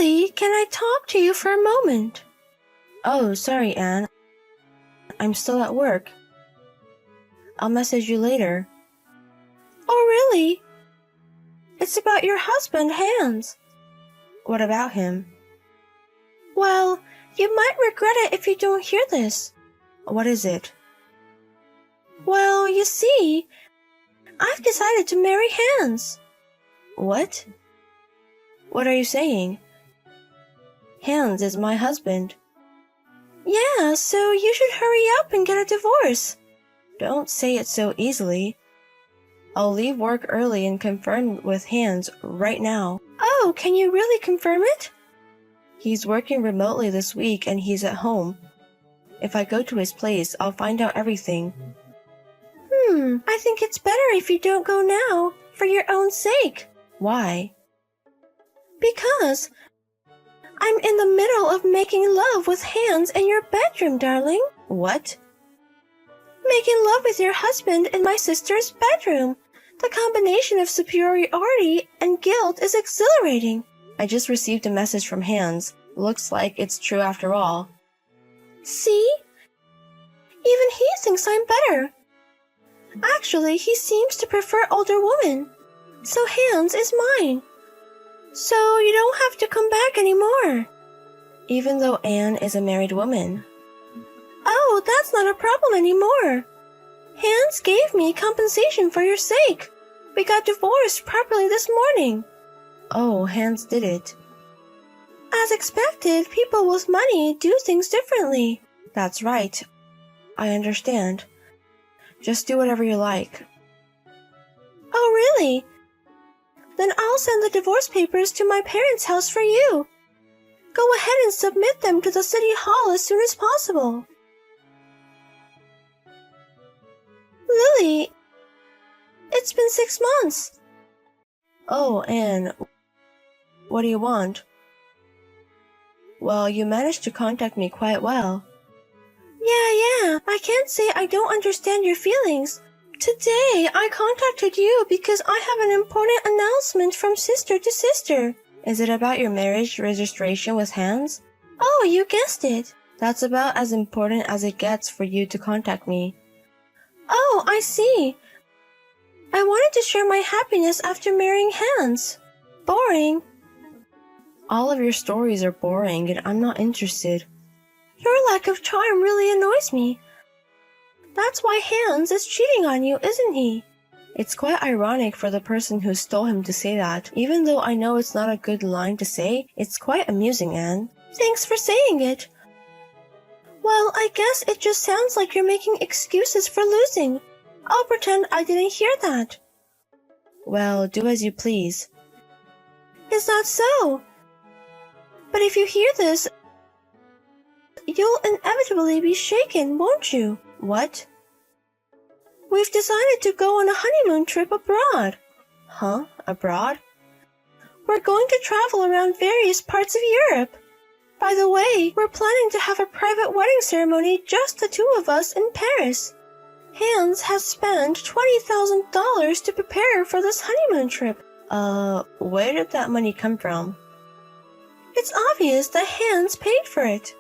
Lily, can I talk to you for a moment? Oh, sorry, Anne. I'm still at work. I'll message you later. Oh, really? It's about your husband, Hans. What about him? Well, you might regret it if you don't hear this. What is it? Well, you see, I've decided to marry Hans. What? What are you saying? Hans is my husband. Yeah, so you should hurry up and get a divorce. Don't say it so easily. I'll leave work early and confirm with Hans right now. Oh, can you really confirm it? He's working remotely this week and he's at home. If I go to his place, I'll find out everything. I think it's better if you don't go now, for your own sake. Why? Because I'm in the middle of making love with Hans in your bedroom, darling. What? Making love with your husband in my sister's bedroom. The combination of superiority and guilt is exhilarating. I just received a message from Hans. Looks like it's true after all. See? Even he thinks I'm better. Actually, he seems to prefer older women. So Hans is mine. So you don't have to come back anymore. Even though Anne is a married woman. Oh, that's not a problem anymore. Hans gave me compensation for your sake. We got divorced properly this morning. Oh, Hans did it. As expected, people with money do things differently. That's right. I understand. Just do whatever you like. Oh, really? Then I'll send the divorce papers to my parents' house for you. Go ahead and submit them to the city hall as soon as possible. Lily, it's been 6 months. Oh, Anne, what do you want? Well, you managed to contact me quite well. Yeah, I can't say I don't understand your feelings. Today, I contacted you because I have an important announcement from sister to sister. Is it about your marriage registration with Hans? Oh, you guessed it. That's about as important as it gets for you to contact me. Oh, I see. I wanted to share my happiness after marrying Hans. Boring. All of your stories are boring and I'm not interested. Your lack of charm really annoys me. That's why Hans is cheating on you, isn't he? It's quite ironic for the person who stole him to say that. Even though I know it's not a good line to say, it's quite amusing, Anne. Thanks for saying it. Well, I guess it just sounds like you're making excuses for losing. I'll pretend I didn't hear that. Well, do as you please. Is that so? But if you hear this, you'll inevitably be shaken, won't you? What? We've decided to go on a honeymoon trip abroad. Huh? Abroad? We're going to travel around various parts of Europe. By the way, we're planning to have a private wedding ceremony, just the two of us, in Paris. Hans has spent $20,000 to prepare for this honeymoon trip. Where did that money come from? It's obvious that Hans paid for it.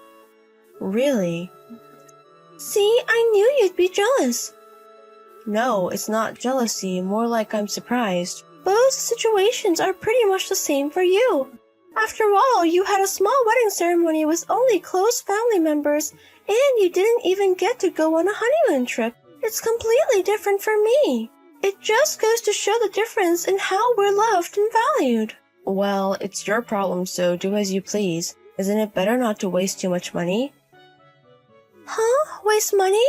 Really? See, I knew you'd be jealous. No, it's not jealousy, more like I'm surprised. Both situations are pretty much the same for you. After all, you had a small wedding ceremony with only close family members, and you didn't even get to go on a honeymoon trip. It's completely different for me. It just goes to show the difference in how we're loved and valued. Well, it's your problem, so do as you please. Isn't it better not to waste too much money? Huh? Waste money?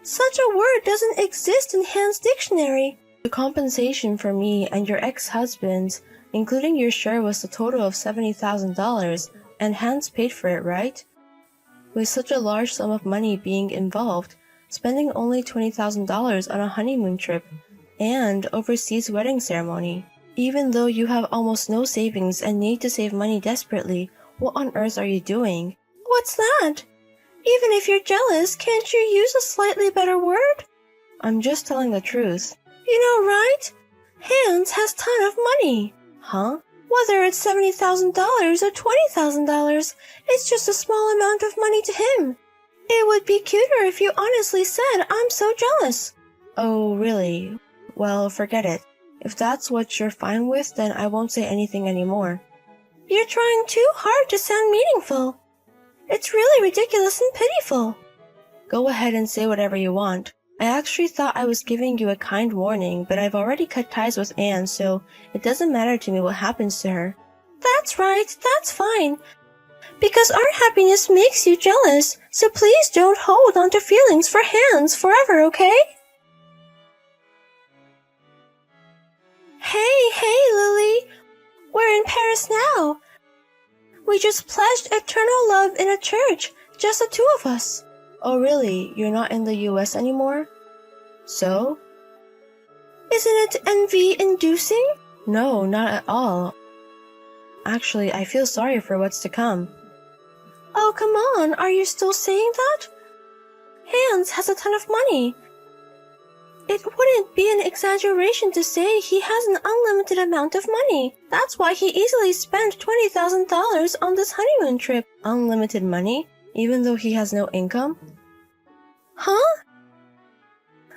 Such a word doesn't exist in Hans' dictionary. The compensation for me and your ex-husband's, including your share, was a total of $70,000, and Hans paid for it, right? With such a large sum of money being involved, spending only $20,000 on a honeymoon trip and overseas wedding ceremony. Even though you have almost no savings and need to save money desperately, what on earth are you doing? What's that? Even if you're jealous, can't you use a slightly better word? I'm just telling the truth. You know, right? Hans has ton of money. Huh? Whether it's $70,000 or $20,000, it's just a small amount of money to him. It would be cuter if you honestly said, I'm so jealous. Oh, really? Well, forget it. If that's what you're fine with, then I won't say anything anymore. You're trying too hard to sound meaningful. It's really ridiculous and pitiful. Go ahead and say whatever you want. I actually thought I was giving you a kind warning, but I've already cut ties with Anne, so it doesn't matter to me what happens to her. That's right, that's fine. Because our happiness makes you jealous, so please don't hold on to feelings for Hans forever, okay? Hey, Lily. We're in Paris now. We just pledged eternal love in a church, just the two of us. Oh, really? You're not in the US anymore? So? Isn't it envy-inducing? No, not at all. Actually, I feel sorry for what's to come. Oh, come on, are you still saying that? Hans has a ton of money. It wouldn't be an exaggeration to say he has an unlimited amount of money. That's why he easily spent $20,000 on this honeymoon trip. Unlimited money? Even though he has no income? Huh?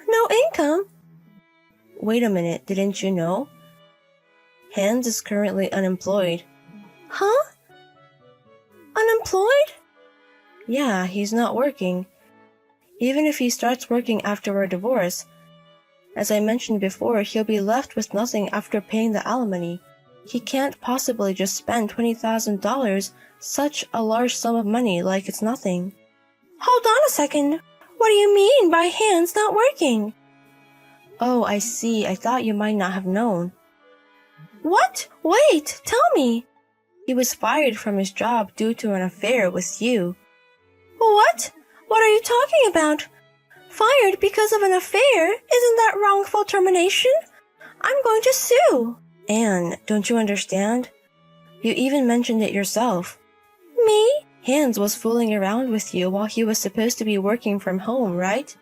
No income? Wait a minute, didn't you know? Hans is currently unemployed. Huh? Unemployed? Yeah, he's not working. Even if he starts working after our divorce, as I mentioned before, he'll be left with nothing after paying the alimony. He can't possibly just spend $20,000, such a large sum of money, like it's nothing. Hold on a second. What do you mean by Hans not working? Oh, I see. I thought you might not have known. What? Wait, tell me. He was fired from his job due to an affair with you. What? What are you talking about? Fired because of an affair? Isn't that wrongful termination? I'm going to sue. Anne, don't you understand? You even mentioned it yourself. Me? Hans was fooling around with you while he was supposed to be working from home, right?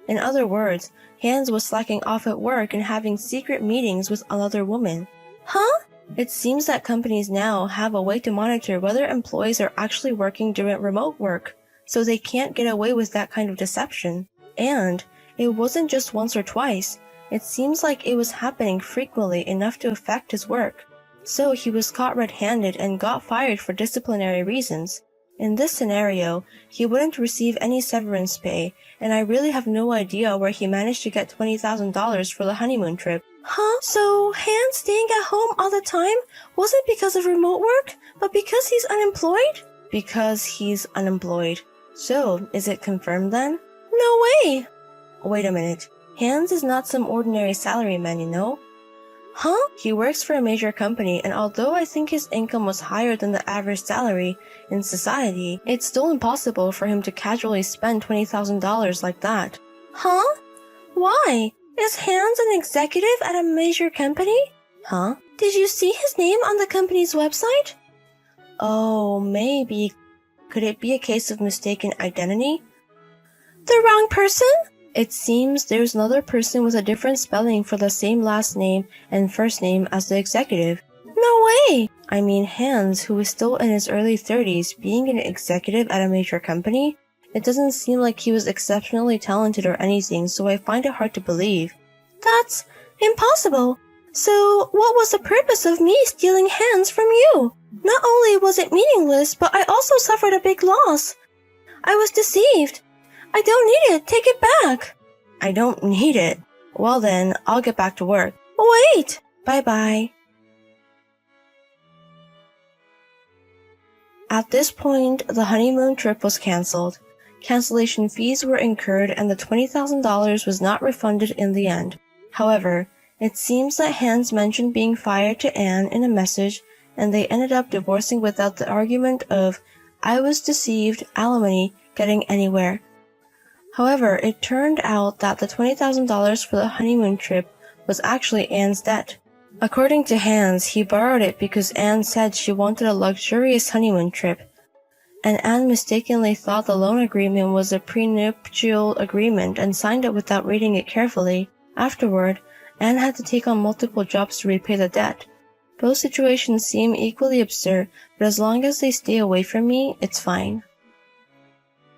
In other words, Hans was slacking off at work and having secret meetings with another woman. Huh? It seems that companies now have a way to monitor whether employees are actually working during remote work, so they can't get away with that kind of deception. And it wasn't just once or twice. It seems like it was happening frequently enough to affect his work. So he was caught red-handed and got fired for disciplinary reasons. In this scenario, he wouldn't receive any severance pay, and I really have no idea where he managed to get $20,000 for the honeymoon trip. Huh? So Hans staying at home all the time wasn't because of remote work, but because he's unemployed? Because he's unemployed. So, is it confirmed then? No way! Wait a minute. Hans is not some ordinary salaryman, you know? Huh? He works for a major company, and although I think his income was higher than the average salary in society, it's still impossible for him to casually spend $20,000 like that. Huh? Why? Is Hans an executive at a major company? Huh? Did you see his name on the company's website? Oh, maybe. Could it be a case of mistaken identity? The wrong person? It seems there's another person with a different spelling for the same last name and first name as the executive. No way! I mean, Hans, who is still in his early 30s, being an executive at a major company? It doesn't seem like he was exceptionally talented or anything, so I find it hard to believe. That's impossible. So, what was the purpose of me stealing Hans from you? Not only was it meaningless, but I also suffered a big loss. I was deceived. I don't need it. Take it back. I don't need it. Well then, I'll get back to work. Wait! Bye-bye. At this point, the honeymoon trip was cancelled. Cancellation fees were incurred and the $20,000 was not refunded in the end. However, it seems that Hans mentioned being fired to Anne in a message, and they ended up divorcing without the argument of, I was deceived, alimony, getting anywhere. However, it turned out that the $20,000 for the honeymoon trip was actually Anne's debt. According to Hans, he borrowed it because Anne said she wanted a luxurious honeymoon trip, and Anne mistakenly thought the loan agreement was a prenuptial agreement and signed it without reading it carefully. Afterward, Anne had to take on multiple jobs to repay the debt. Both situations seem equally absurd, but as long as they stay away from me, it's fine.